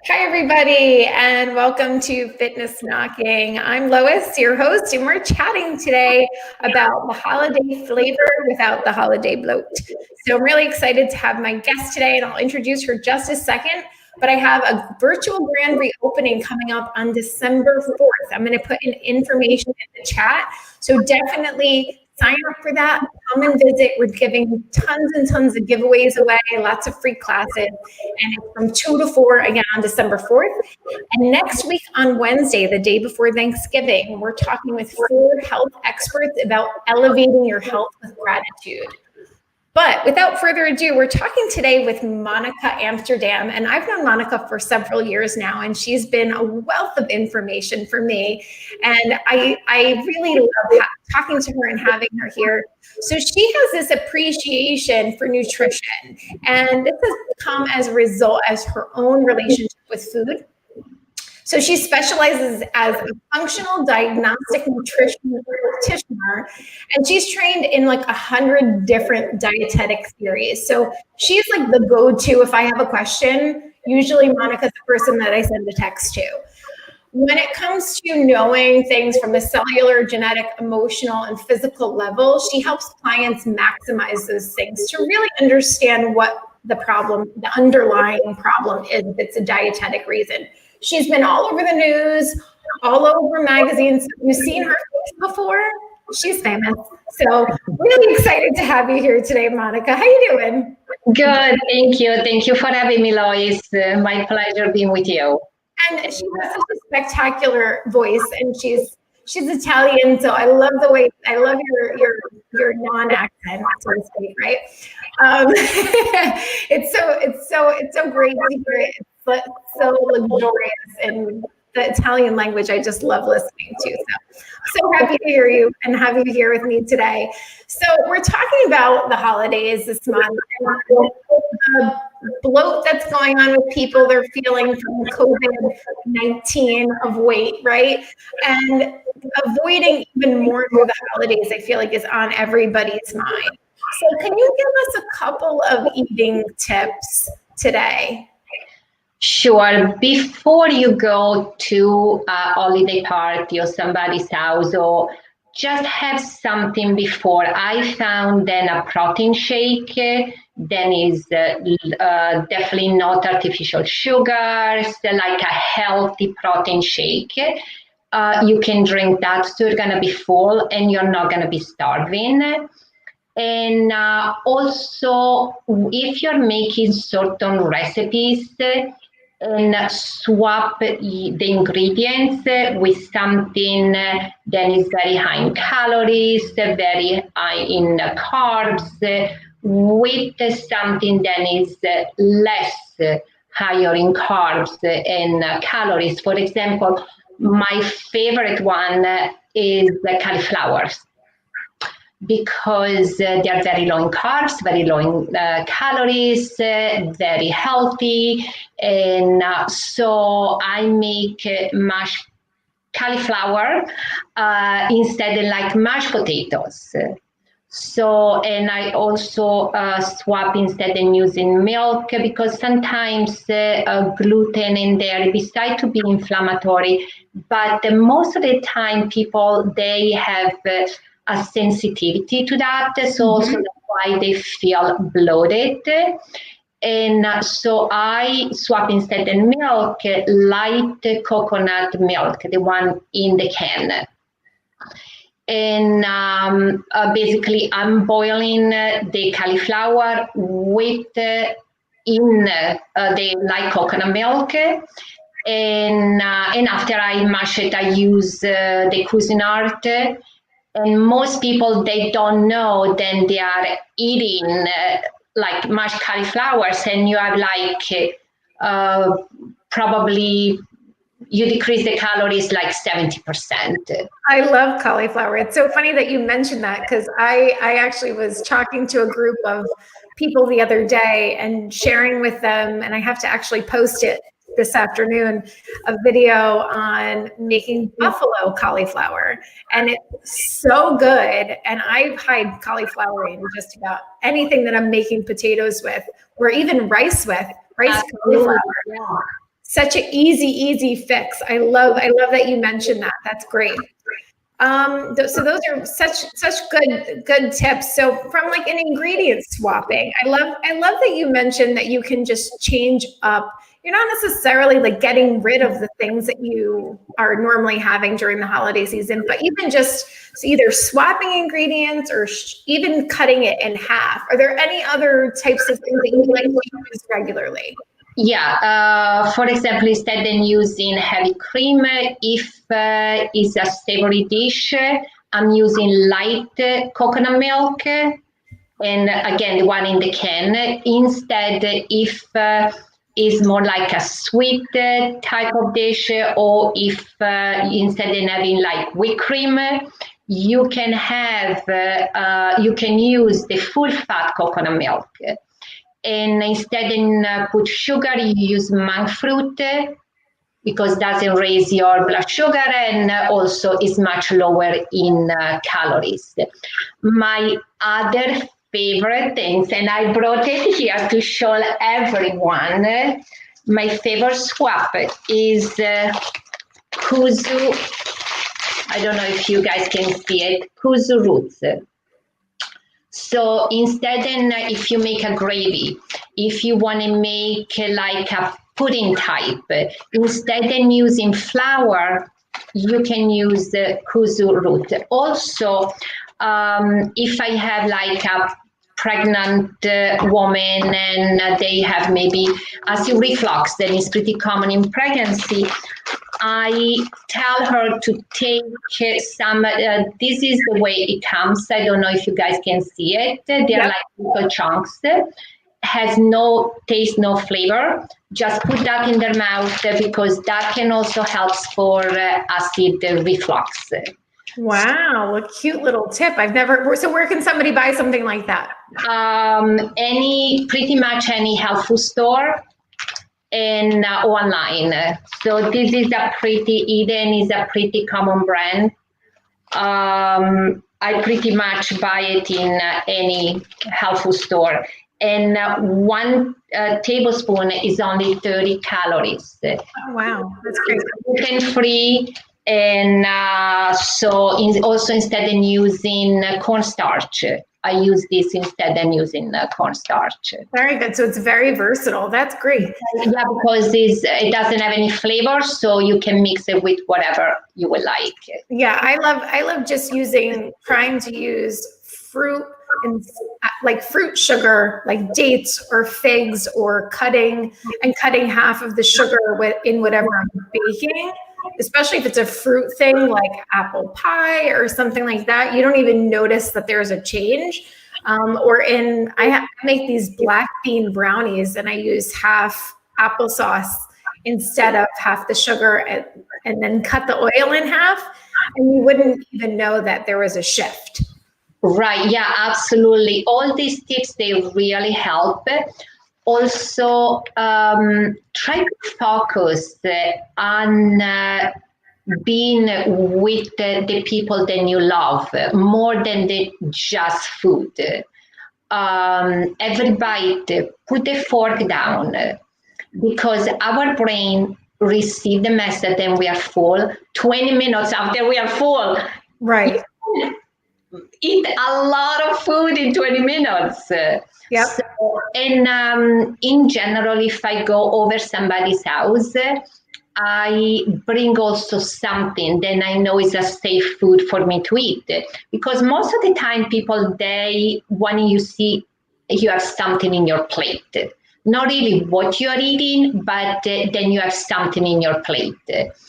Hi, everybody, and welcome to Fitness Knocking. I'm Lois, your host, and we're chatting today about the holiday flavor without the holiday bloat. So I'm really excited to have my guest today, and I'll introduce her just a second. But I have a virtual grand reopening coming up on December 4th. I'm going to put in information in the chat. So definitely sign up for that. Come and visit. We're giving tons and tons of giveaways away, lots of free classes. And it's from 2 to 4 again on December 4th. And next week on Wednesday, the day before Thanksgiving, we're talking with 4 health experts about elevating your health with gratitude. But without further ado, we're talking today with Monica Amsterdam, and I've known Monica for several years now, and she's been a wealth of information for me, and I really love talking to her and having her here. So she has this appreciation for nutrition, and this has come as a result as her own relationship with food. So she specializes as a functional diagnostic nutrition practitioner, and she's trained in like 100 different dietetic theories. So she's like the go-to if I have a question. Usually Monica's the person that I send a text to. When it comes to knowing things from a cellular, genetic, emotional, and physical level, she helps clients maximize those things to really understand what the underlying problem is, if it's a dietetic reason. She's been all over the news, all over magazines. You've seen her face before. She's famous. So really excited to have you here today, Monica. How you doing? Good. Thank you. Thank you for having me, Lois. My pleasure being with you. And she has such a spectacular voice, and she's Italian, so I love your non-accent, so to speak, right? It's so great to hear it. It's so luxurious, and the Italian language I just love listening to. So happy to hear you and have you here with me today. So we're talking about the holidays this month, and the bloat that's going on with people they're feeling from COVID-19 of weight, right? And avoiding even more the holidays, I feel like, is on everybody's mind. So can you give us a couple of eating tips today? Sure. Before you go to a holiday party or somebody's house, or just have something before. I found then a protein shake then is definitely not artificial sugars, like a healthy protein shake. You can drink that, so you're going to be full and you're not going to be starving. And also, if you're making certain recipes, and swap the ingredients with something that is very high in calories, very high in carbs, with something that is less higher in carbs and calories. For example, my favorite one is the cauliflowers, because they are very low in carbs, very low in calories, very healthy. And so I make mashed cauliflower instead of like mashed potatoes. So, and I also swap instead of using milk, because sometimes gluten and dairy, besides to be inflammatory, but most of the time people, they have a sensitivity to that, so that's why they feel bloated. And so I swap instead of milk, light coconut milk, the one in the can. And basically I'm boiling the cauliflower with in the light coconut milk. And after I mash it, I use the Cuisinart. And most people, they don't know, then they are eating like mashed cauliflowers, and you have like probably you decrease the calories like 70%. I love cauliflower. It's so funny that you mentioned that, because I actually was talking to a group of people the other day and sharing with them, and I have to actually post it this afternoon, a video on making buffalo cauliflower, and it's so good. And I hide cauliflower in just about anything that I'm making potatoes with, or even rice with, cauliflower. such an easy fix. I love that you mentioned that. That's great. So those are such good tips. So from like an ingredient swapping, I love that you mentioned that you can just change up. You're not necessarily like getting rid of the things that you are normally having during the holiday season, but even just either swapping ingredients or even cutting it in half. Are there any other types of things that you like to use regularly? Yeah, for example, instead of using heavy cream, if it's a savory dish, I'm using light coconut milk, and again, the one in the can. Instead, if it's more like a sweet type of dish, or if instead of having like whipped cream, you can have, you can use the full fat coconut milk. And instead of put sugar, you use monk fruit because it doesn't raise your blood sugar and also is much lower in calories. My other favorite things, and I brought it here to show everyone, my favorite swap is kuzu. I don't know if you guys can see it, kuzu roots. So instead, if you make a gravy, if you want to make like a pudding type, instead of using flour, you can use the kuzu root. Also, if I have like a pregnant woman and they have maybe acid reflux that is pretty common in pregnancy, I tell her to take some, this is the way it comes. I don't know if you guys can see it. They're like little chunks. Has no taste, no flavor. Just put that in their mouth because that can also help for acid reflux. Wow, a cute little tip. I've never, so where can somebody buy something like that? Pretty much any health food store and online. So this is a pretty, Eden is a pretty common brand. I pretty much buy it in any health food store. And 1 tablespoon is only 30 calories. Oh, wow, that's great. Gluten-free. And also instead of using cornstarch, I use this instead of using cornstarch. Very good. So it's very versatile. That's great. Yeah, because it doesn't have any flavor, so you can mix it with whatever you would like. Yeah, I love just trying to use fruit and like fruit sugar, like dates or figs, or cutting half of the sugar in whatever I'm baking. Especially if it's a fruit thing like apple pie or something like that, you don't even notice that there's a change. I make these black bean brownies and I use half applesauce instead of half the sugar, and then cut the oil in half, and you wouldn't even know that there was a shift. Right, yeah, absolutely. All these tips, they really help. Also, try to focus on being with the people that you love more than just food. Every bite, put the fork down, because our brain receives the message that we are full 20 minutes after we are full. Right. Eat a lot of food in 20 minutes. Yep. So, and in general, if I go over somebody's house, I bring also something that I know is a safe food for me to eat. Because most of the time people, when you see you have something in your plate. Not really what you are eating, but then you have something in your plate.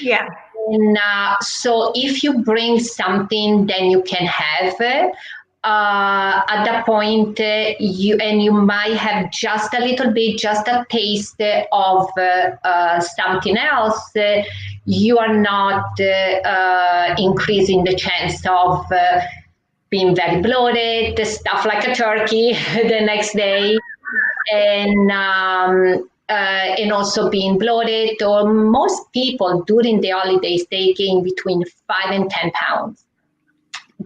Yeah. And so if you bring something, then you can have. At that point, you might have just a little bit, just a taste of something else. You are not increasing the chance of being very bloated, stuff like a turkey the next day, and also being bloated. Or most people during the holidays, they gain between 5 and 10 pounds.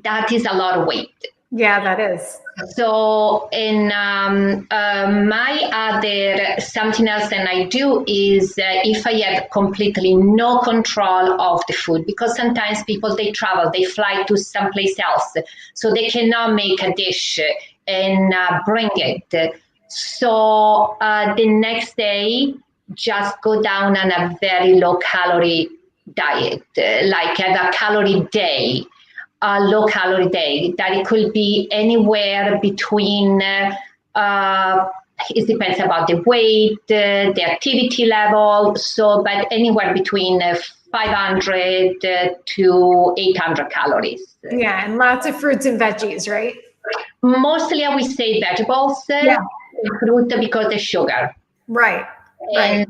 That is a lot of weight. Yeah, that is. So in my other, something else that I do is if I have completely no control of the food, because sometimes people, they travel, they fly to someplace else, so they cannot make a dish and bring it. So the next day, just go down on a very low calorie diet, like have a calorie day, a low calorie day, that it could be anywhere between, it depends about the weight, the activity level, so, but anywhere between 500 to 800 calories. Yeah, and lots of fruits and veggies, right? Mostly I would say vegetables, Yeah. fruit because the sugar. Right. And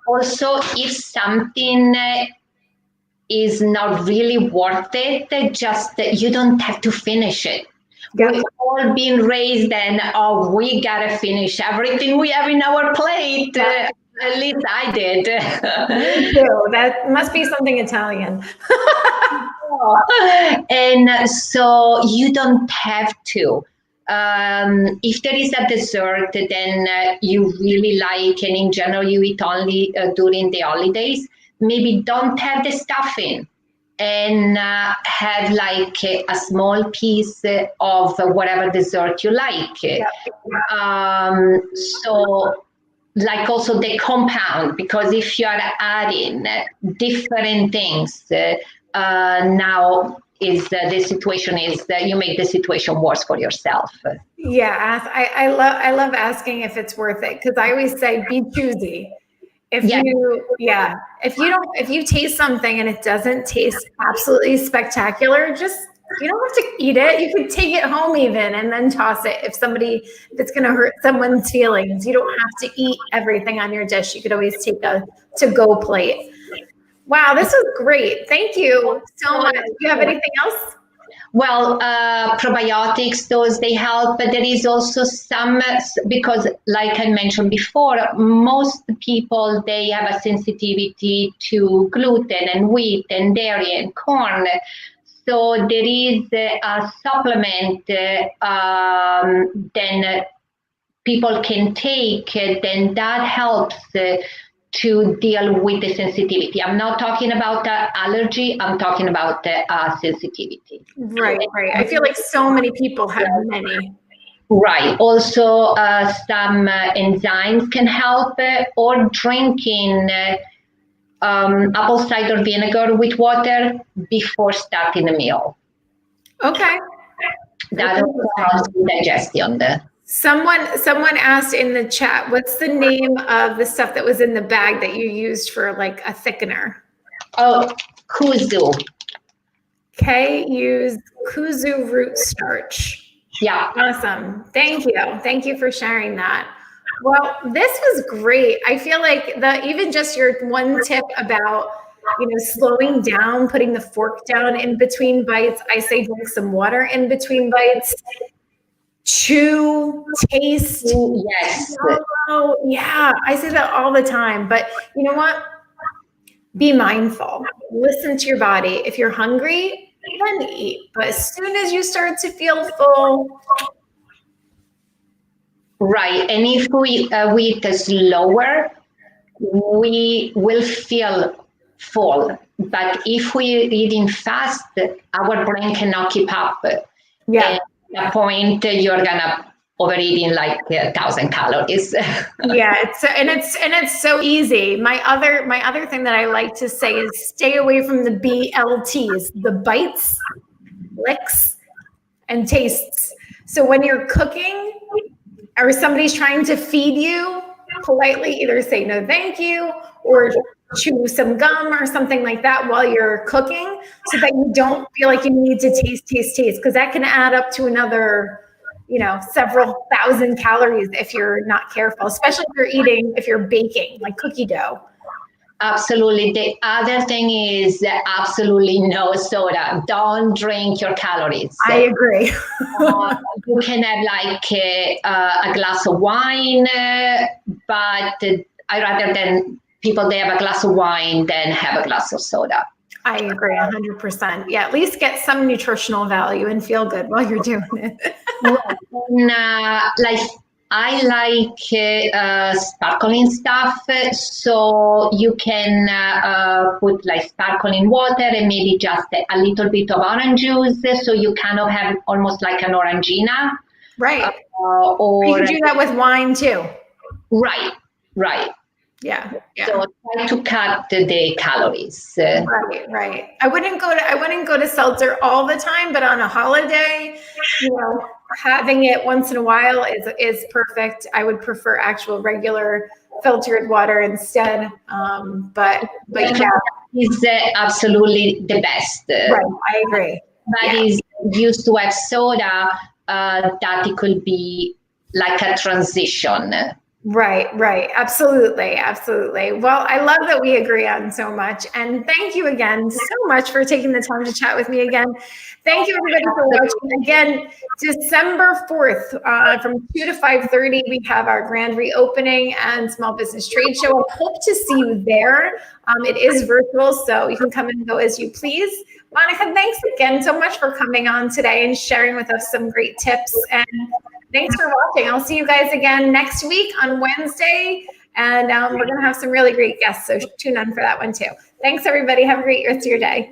also if something is not really worth it, just you don't have to finish it. Yeah. We've all been raised and we gotta finish everything we have in our plate. At least I did. Me too. That must be something Italian. And so you don't have to. If there is a dessert, then you really like, and in general you eat only during the holidays, maybe don't have the stuffing and have like a small piece of whatever dessert you like. Yeah. So like also the compound, because if you are adding different things, now is the situation is that you make the situation worse for yourself. Yeah, I love asking if it's worth it, because I always say be choosy. If you taste something and it doesn't taste absolutely spectacular, just, you don't have to eat it. You could take it home even and then toss it if it's going to hurt someone's feelings. You don't have to eat everything on your dish. You could always take a to-go plate. Wow, this was great. Thank you so much. Do you have anything else? Well, probiotics, those, they help, but there is also some, because like I mentioned before, most people, they have a sensitivity to gluten and wheat and dairy and corn. So there is a supplement then people can take, then that helps to deal with the sensitivity. I'm not talking about allergy, I'm talking about sensitivity. Right. I feel like so many people have many. Right. Also, some enzymes can help, or drinking apple cider vinegar with water before starting the meal. Okay. That helps with digestion. Someone asked in the chat, what's the name of the stuff that was in the bag that you used for like a thickener? Oh, kuzu. Use kuzu root starch. Yeah. Awesome. Thank you. Thank you for sharing that. Well, this was great. I feel like even just your one tip about, slowing down, putting the fork down in between bites. I say drink some water in between bites. Chew, taste. Yes. Swallow. Yeah, I say that all the time. But you know what? Be mindful. Listen to your body. If you're hungry, then eat. But as soon as you start to feel full. Right. And if we eat slower, we will feel full. But if we're eating fast, our brain cannot keep up. Yeah. At that point, you're gonna overeating like 1,000 calories. Yeah, it's so easy. My other thing that I like to say is stay away from the BLTs, the bites, licks, and tastes. So when you're cooking or somebody's trying to feed you, politely either say no thank you or chew some gum or something like that while you're cooking, so that you don't feel like you need to taste, because that can add up to another, several thousand calories if you're not careful, especially if you're baking like cookie dough. Absolutely. The other thing is absolutely no soda. Don't drink your calories. I agree. You can have like a glass of wine, but I rather than people, they have a glass of wine than have a glass of soda. I agree 100%. Yeah, at least get some nutritional value and feel good while you're doing it. And, like I like sparkling stuff, so you can put like sparkling water and maybe just a little bit of orange juice, so you kind of have almost like an orangina. Right. Or you can do that with wine too. Right. Yeah. So try to cut the calories. Right. I wouldn't go to seltzer all the time, but on a holiday, having it once in a while is perfect. I would prefer actual regular filtered water instead. But yeah, is absolutely the best. Right, I agree. But is used to have soda, that it could be like a transition. Right. Absolutely. Well, I love that we agree on so much. And thank you again so much for taking the time to chat with me again. Thank you everybody for watching. Again, December 4th, from 2 to 5:30, we have our grand reopening and small business trade show. I hope to see you there. It is virtual, so you can come and go as you please. Monica, thanks again so much for coming on today and sharing with us some great tips. And thanks for watching. I'll see you guys again next week on Wednesday. And we're going to have some really great guests, so tune in for that one too. Thanks, everybody. Have a great rest of your day.